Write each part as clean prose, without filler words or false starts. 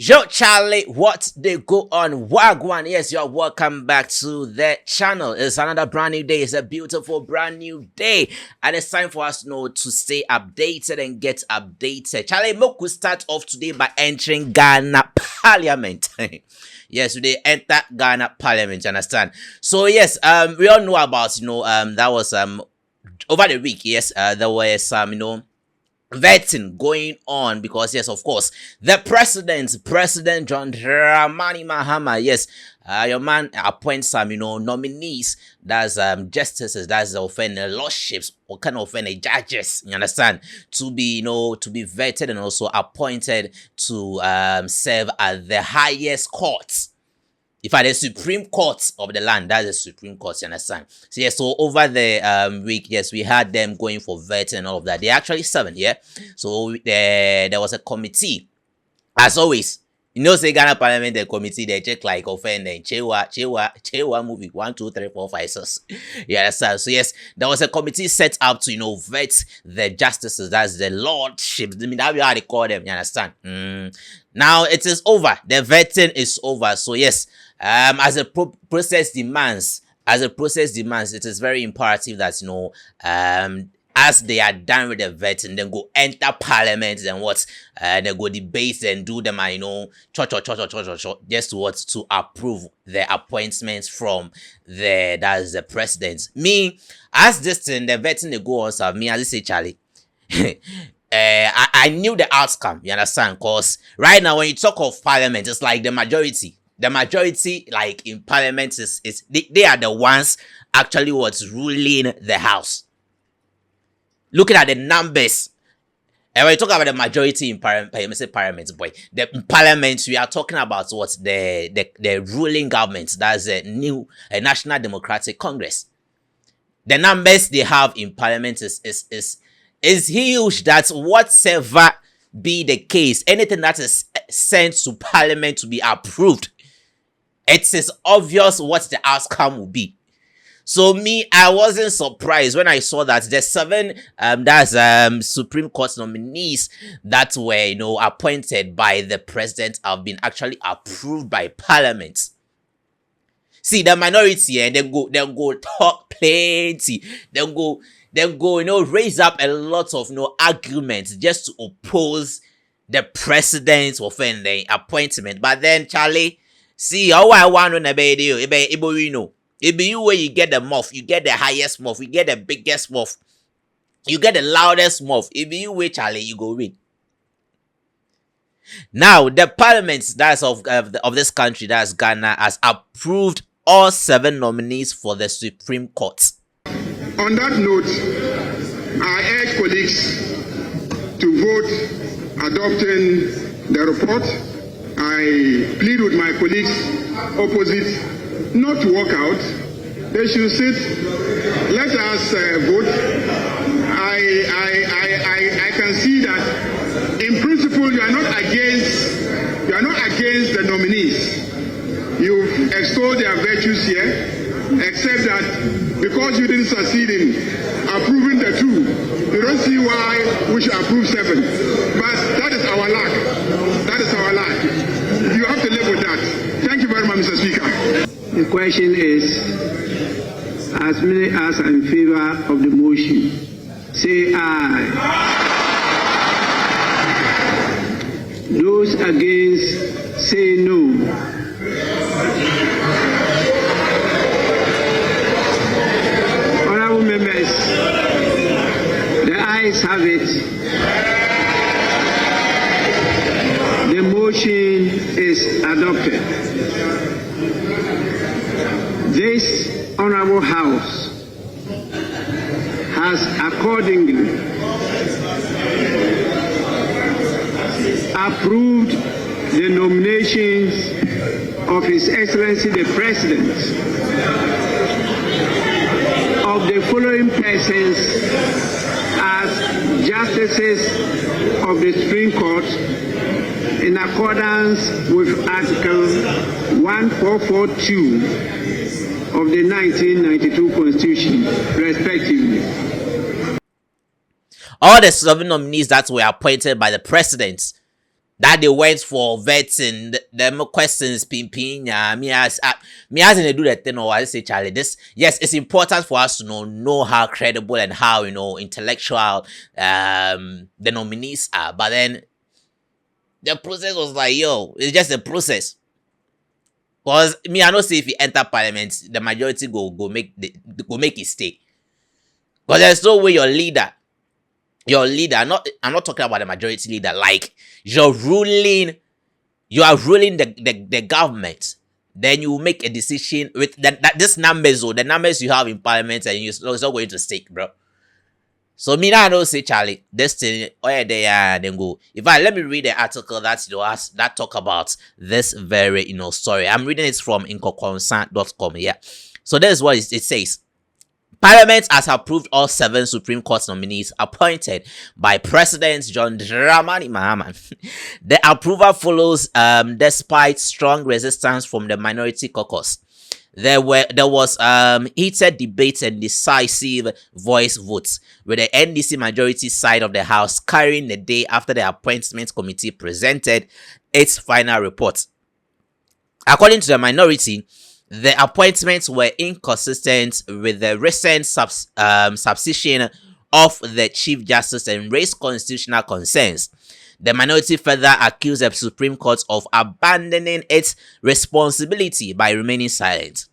Yo Charlie, what they go on? Wagwan, yes, you're welcome back to the channel. It's another brand new day. It's a beautiful brand new day, and it's time for us to stay updated and get updated. Charlie, we start off today by entering Ghana Parliament. Yes, they enter Ghana Parliament, you understand? So yes, we all know about that was over the week. Yes, there were some vetting going on because yes, of course, the President John Dramani Mahama, yes, your man appoints some nominees, that's justices, that's offending lordships or kind of offending judges, you understand, to be to be vetted and also appointed to serve at the highest courts. In fact, the Supreme Court of the land, that's the Supreme Court, you understand? So, yeah, so over the week, yes, we had them going for vetting and all of that. They're actually 7, yeah? So, there was a committee. As always, say Ghana Parliament, the committee, they check like offending, Chewa movie, 1, 2, 3, 4, 5, 6. You understand? So, yes, there was a committee set up to, vet the justices, that's the lordships. I mean, that's how they call them, you understand? Now, it is over. The vetting is over. So, yes, as the process demands, it is very imperative that, as they are done with the vetting, then go enter parliament and they go debate and do them, just to approve the appointments from that's the president. Me, as this thing, the vetting they go on, so me, as I say, Charlie, I knew the outcome, you understand? Because right now, when you talk of parliament, it's like the majority. The majority, like in parliament, they are the ones actually what's ruling the house. Looking at the numbers, and when you talk about the majority in parliament, boy, the parliament, we are talking about what the ruling government, that's the new National Democratic Congress. The numbers they have in parliament is huge. That whatever be the case, anything that is sent to parliament to be approved, it is obvious what the outcome will be. So me, I wasn't surprised when I saw that the 7 Supreme Court nominees that were appointed by the president have been actually approved by parliament. See, the minority, and then go talk plenty, then go raise up a lot of arguments just to oppose the president's offending appointment. But then, Charlie, see, how I want to be you. It be you where you get the muff, you get the highest muff, you get the biggest muff, you get the loudest muff. It be you where, Charlie, you go win. Now, the parliament that's of this country, that's Ghana, has approved all 7 nominees for the Supreme Court. On that note, I urge colleagues to vote adopting the report. I plead with my colleagues opposite not to walk out. They should sit. Let us vote. I can see that in principle you are not against the nominees. You extol their virtues here, except that because you didn't succeed in approving the 2, you don't see why we should approve 7. But that is our luck. That is our luck. You have to live with that. Thank you very much, Mr. Speaker. The question is, as many as are in favor of the motion, say aye. Those against, say no. Honorable members, the ayes have it. The motion is adopted. This Honorable House has accordingly approved the nominations of His Excellency the President of the following persons as justices of the Supreme Court in accordance with Article 1442 of the 1992 Constitution, respectively. All the 7 nominees that were appointed by the president that they went for vetting them questions pimping me as they do that thing. Or I say, Charlie, this, yes, it's important for us to know how credible and how intellectual the nominees are, but then the process was like, yo, it's just a process. Because me, I know say if you enter parliament, the majority go make it stay. Because there's no way your leader, I'm not talking about the majority leader, like you are ruling the government. Then you make a decision with that this numbers, or the numbers you have in parliament, and it's not going to stick, bro. So me now I don't say, Charlie, this thing, oh yeah, then go. In fact, let me read the article that talk about this very story. I'm reading it from incoconsent.com. Yeah. So this is what it says. Parliament has approved all 7 Supreme Court nominees appointed by President John Dramani Mahama. The approval follows despite strong resistance from the minority caucus. There was heated debate and decisive voice votes, with the NDC majority side of the House carrying the day after the appointment committee presented its final report. According to the minority, the appointments were inconsistent with the recent substitution of the Chief Justice and raised constitutional concerns. The minority further accused the Supreme Court of abandoning its responsibility by remaining silent.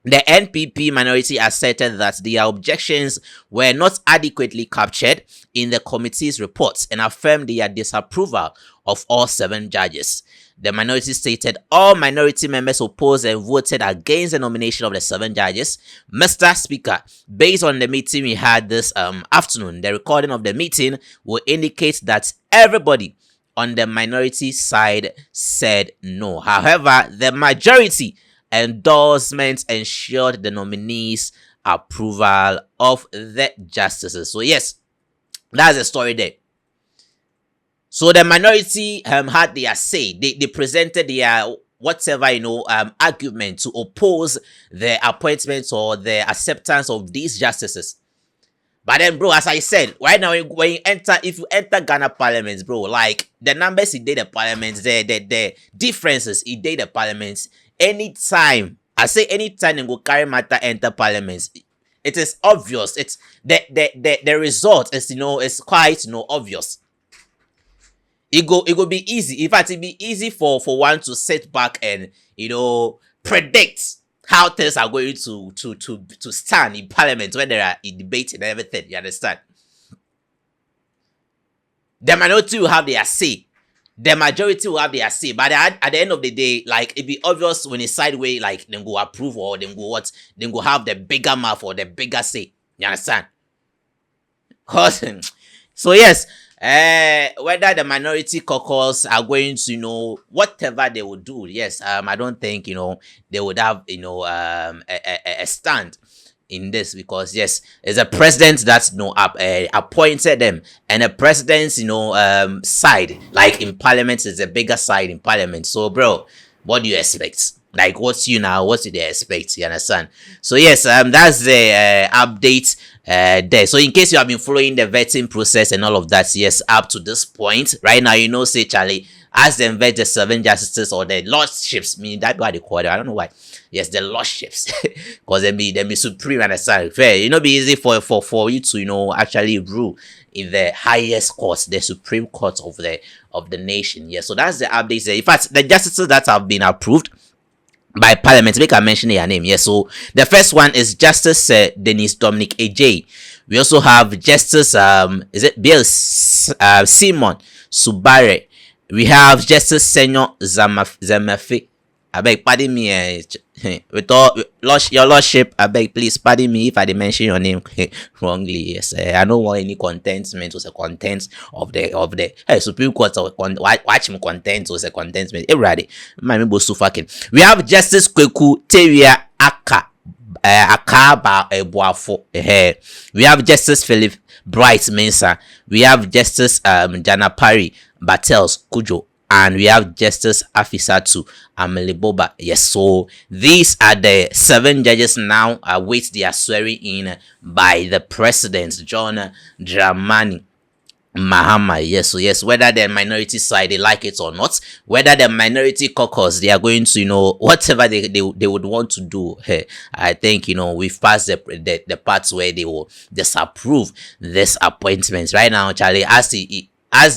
The NPP minority asserted that their objections were not adequately captured in the committee's reports and affirmed their disapproval of all 7 judges. The minority stated all minority members opposed and voted against the nomination of the 7 judges. Mr. Speaker, based on the meeting we had this afternoon, the recording of the meeting will indicate that everybody on the minority side said no. However, the majority endorsement ensured the nominees' approval of the justices. So yes, that's the story there. So the minority had their say. They presented their whatever argument to oppose the appointment or the acceptance of these justices. But then, bro, as I said, right now if you enter Ghana Parliament, bro, like the numbers in the parliament, the differences in the parliament, anytime they go carry matter enter parliament, it is obvious. It's the result is is quite obvious. It go be easy. In fact, it be easy for one to sit back and predict how things are going to stand in parliament when there are debates and everything. You understand? The minority will have their say. The majority will have their say. But at the end of the day, like it be obvious when it's sideways, like them go approve or them go what, them go have the bigger mouth or the bigger say. You understand? So yes. Whether the minority caucus are going to, whatever they would do, yes, I don't think, they would have, a stand in this, because yes, it's a president that's appointed them, and the president's, side, like in parliament, is a bigger side in parliament. So, bro, what do you expect? Like, what do they expect? You understand? So yes, that's the update there. So in case you have been following the vetting process and all of that, yes, up to this point, right now, say Charlie, as them vet the 7 justices or the lordships, that what they call it. I don't know why. Yes, the lordships, because they be supreme, understand? Fair, be easy for you to actually rule in the highest court, the Supreme Court of the nation. Yeah, so that's the updates there. In fact, the justices that have been approved by Parliament, make I mention their name. Yes, so the first one is Justice Dennis Dominic AJ. We also have Justice Bill Simon Subare. We have Justice Senor Zamafi. I beg pardon me, with all your lordship, I beg please pardon me if I did mention your name wrongly. Yes, I don't want any contentment was a content of the Supreme Court or watch me content was a contentment. Everybody, my name was fucking. We have Justice Kweku Teria Akaba Ebuafo. We have Justice Philip Bright Mensah. We have Justice Jana Pari Battels Kujo. And we have Justice Afisatu Ameliboba. Yes, so these are the 7 judges now await their swearing in by the President, John Dramani Mahama, yes. So yes, whether the minority side they like it or not, whether the minority caucus they are going to, whatever they would want to do. I think we've passed the parts where they will disapprove this appointment. Right now, Charlie, as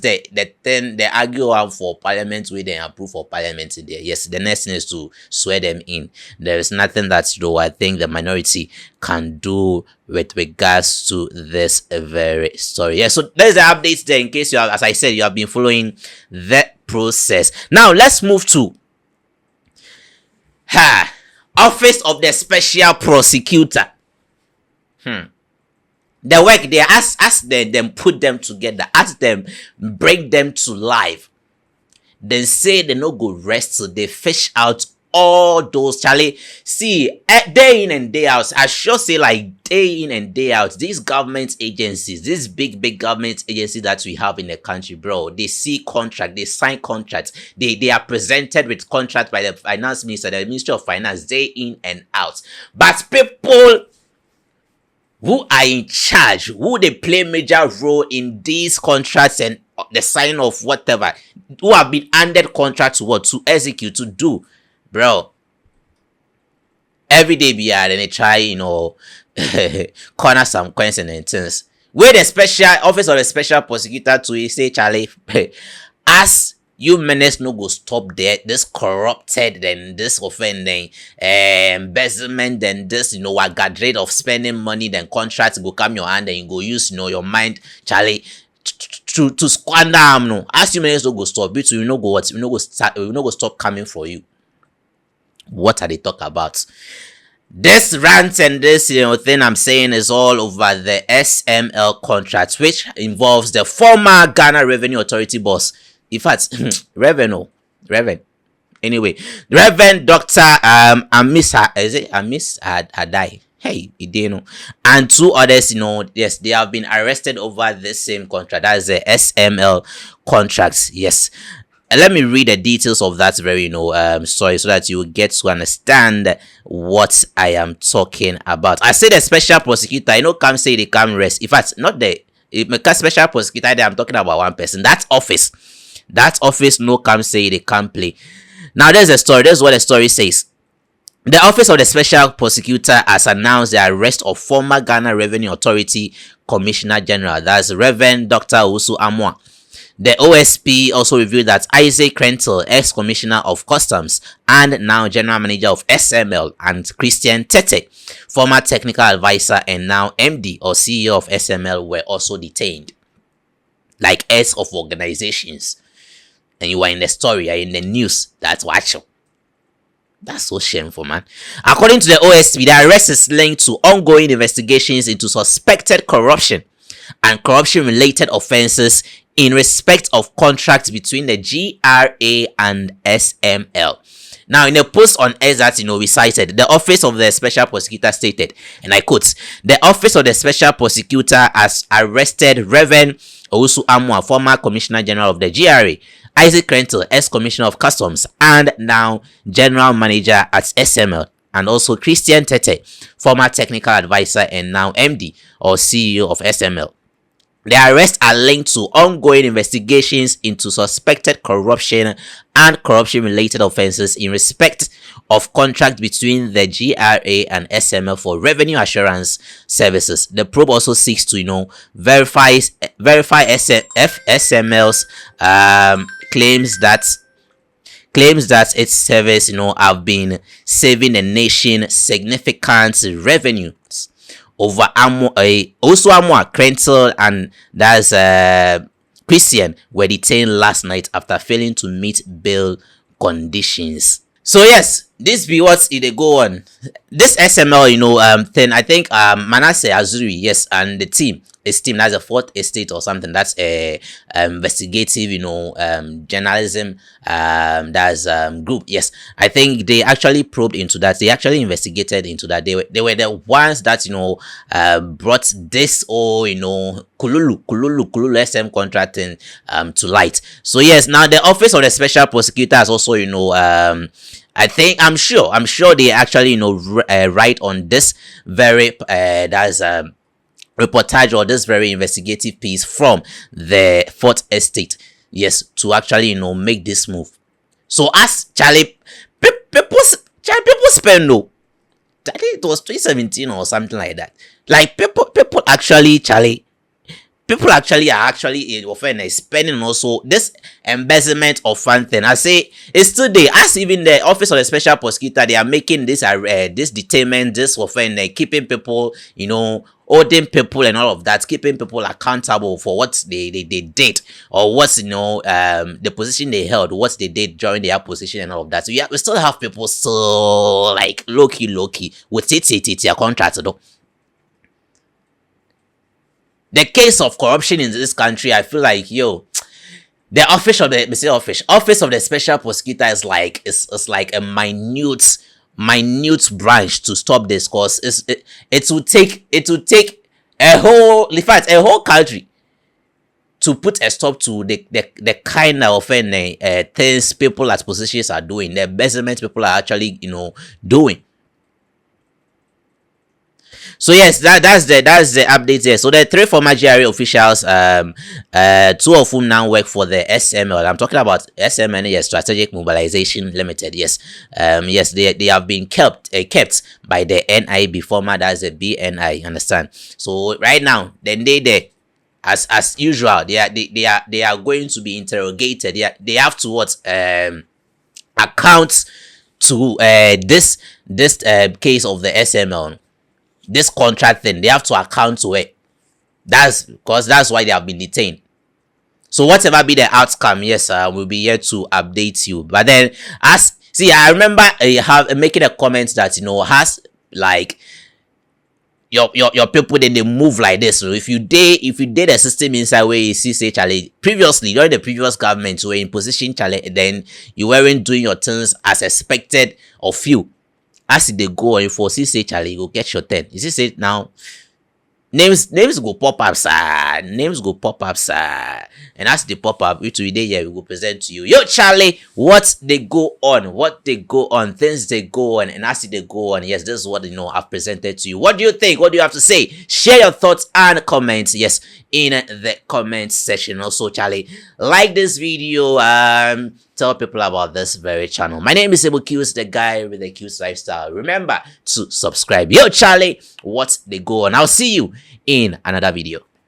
the thing they argue out for parliament, we then approve for parliament in there. Yes, the next thing is to swear them in. There is nothing that I think the minority can do with regards to this very story. Yeah, so there's the updates there in case as I said, you have been following that process. Now let's move to Office of the Special Prosecutor. The work they ask them put them together, ask them bring them to life. Then say they no go rest till they fish out all those, Charlie. See, day in and day out, I sure say like day in and day out, these government agencies, these big government agencies that we have in the country, bro, they see contract, they sign contracts, they are presented with contract by the finance minister, the Ministry of Finance, day in and out. But people who are in charge, who they play major role in these contracts and the sign of whatever, who have been handed contracts to execute, to do, bro. Every day be and they try, corner some coins and things. Where the special office of the special prosecutor to say, Charlie, as you menace no go stop there, this corrupted, then this offending, embezzlement, then this, a gathering of spending money, then contracts go come your hand, and you go use, your mind, Charlie, to squander them, no. As you menace no go stop, but you go what, you no go stop coming for you. What are they talk about? This rant and this thing I'm saying is all over the SML contract, which involves the former Ghana Revenue Authority boss. In fact, Reverend. Anyway, Reverend Dr. Ammishaddai. Hey, and two others, yes, they have been arrested over this same contract. That's the SML contracts. Yes. And let me read the details of that very, story so that you will get to understand what I am talking about. I say the special prosecutor, come say they come rest. In fact, not the special prosecutor, I'm talking about one person. That office no come say they can't play. Now there's a story. There's what the story says. The Office of the Special Prosecutor has announced the arrest of former Ghana Revenue Authority Commissioner General, that's Reverend Dr. Owusu. The OSP also revealed that Isaac Krentel, ex-commissioner of Customs and now general manager of SML, and Christian Tete, former technical advisor and now MD or CEO of SML, were also detained. Like heads of organizations. And you are in the story, you are in the news. That's watch. That's so shameful, man. According to the OSP, the arrest is linked to ongoing investigations into suspected corruption and corruption-related offenses in respect of contracts between the GRA and SML. Now, in a post on X that we cited, the Office of the Special Prosecutor stated, and I quote, "The Office of the Special Prosecutor has arrested Reverend Owusu Amwa, former Commissioner General of the GRA, Isaac Krentel, ex-Commissioner of Customs and now General Manager at SML, and also Christian Tete, former Technical Advisor and now MD or CEO of SML. The arrests are linked to ongoing investigations into suspected corruption and corruption-related offenses in respect of contract between the GRA and SML for revenue assurance services. The probe also seeks to, verify SML's claims that its service, have been saving the nation significant revenues. Over also Amwa, Krentel, and that's Christian were detained last night after failing to meet bail conditions. So yes, this be what they go on. This SML, thing, I think Manasseh Azuri, yes, and the team, his team, that's a fourth estate or something. That's a investigative, journalism, that's group. Yes, I think they actually probed into that. They actually investigated into that. They were the ones that brought this Kululu SM contracting to light. So yes, now the Office of the Special Prosecutor has also I'm sure they actually write on this very reportage or this very investigative piece from the Fourth Estate, yes, to actually make this move. So as Charlie, people spend no, I think it was 2017 or something like that. Like people actually people actually are actually spending also this embezzlement of fund thing. I say it's still there. As even the office of the special prosecutor, they are making this this detainment, this offense, keeping people, holding people and all of that, keeping people accountable for what they did, or what's the position they held, what they did during their position and all of that. So we still have people so like low key with their contract though. The case of corruption in this country, I feel like the office of the special prosecutor is like it's like a minute branch to stop this, cause it will take a whole country to put a stop to the kind of things people at positions are doing, the embezzlement people are actually doing. So yes, that's the update there. So the 3 former GRA officials, 2 of whom now work for the SML. I'm talking about SML, yes, Strategic Mobilization Limited. Yes, yes, they have been kept by the NIB, former that's the BNI. Understand? So right now, then they as usual, they are going to be interrogated. They have to account to this case of the SML. This contract thing, they have to account to it. That's why they have been detained. So whatever be the outcome, yes, we'll be here to update you. But then, I remember making a comment that has like your people, then they move like this. So if you did a system inside where you see say Charlie previously during the previous government were in position Charlie, then you weren't doing your things as expected of you. As they go on for say Charlie, go get your 10. You see say now names go pop up, sir. Names go pop up, sir. And as they pop up, we today here we will present to you. Yo, Charlie, what they go on, things they go on, and as they go on, yes, this is what I've presented to you. What do you think? What do you have to say? Share your thoughts and comments, yes, in the comment section. Also, Charlie, like this video, tell people about this very channel. My name is Owusu, the guy with the cute lifestyle. Remember to subscribe. Yo, Charlie, what they go on. I'll see you in another video.